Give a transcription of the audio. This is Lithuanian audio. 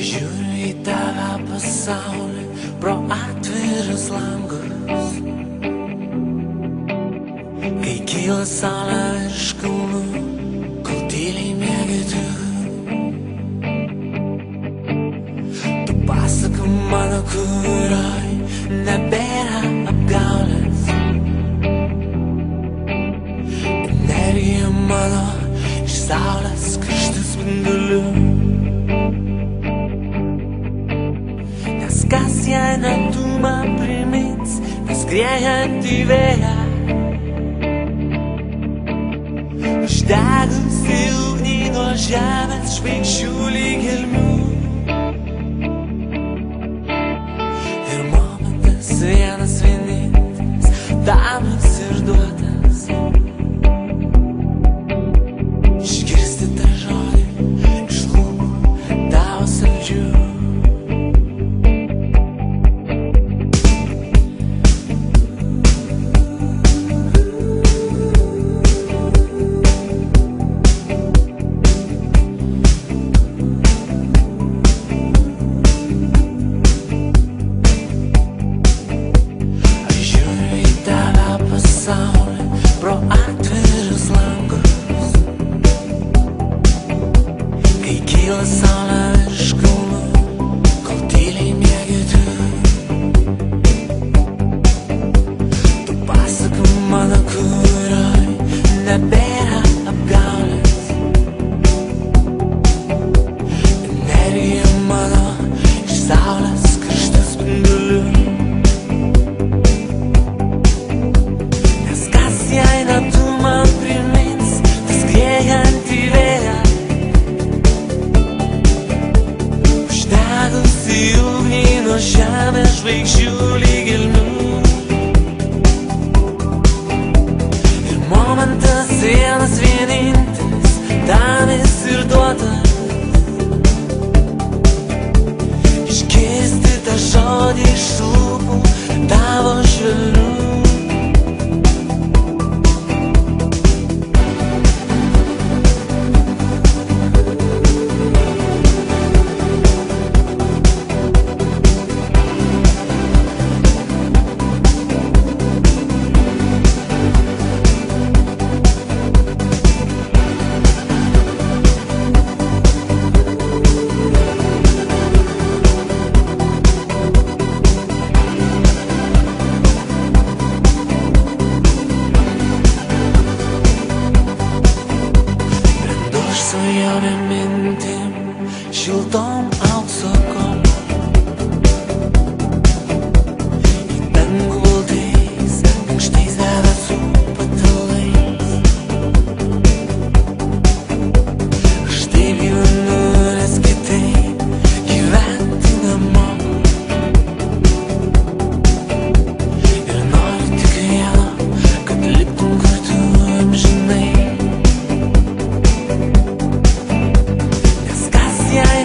Žiūriu į tave pasaulį pro atvirus langus, kai kyla saulė virš kalnų, kol tyliai miegi tu. Tu pasaka mano, kurioj nebėra apgaulės. Energija mano iš saulės karštų spindulių. Nes kas jei ne tu man primins, neskriejanti vėją, uždegusi ugnį nuo žemės žvaigždžių lyg gelmių. Ir momentas vienas vienintelis, tam jis ir duotas. Išgirsti tą žodį iš lūpų tavo saldžių. Saulė pro atvirus langus, kai kyla saulė virš kalnų, kol tyliai miegi tu. Tu pasaka mano, kurioj nebėra apgaulės. Energija mano iš saulės karštų spindulių. Jei ne tu man primins, tas skriejantį vėją, uždegusi ugnį nuo žemės žvaigždžių lyg gelmių. Ir momentas vienas vienintelis, tam jis ir duotas. Išgirsti tą žodį iš lūpų tavo švelnių. Svajonėm mintim, šiltom aukso kolom, į dangų baltais, minkštais debesų patalais. Aš taip gyvenu, nes kitaip gyventi nemoku. Ir noriu tik vieno, kad liktum kartu amžinai. Jei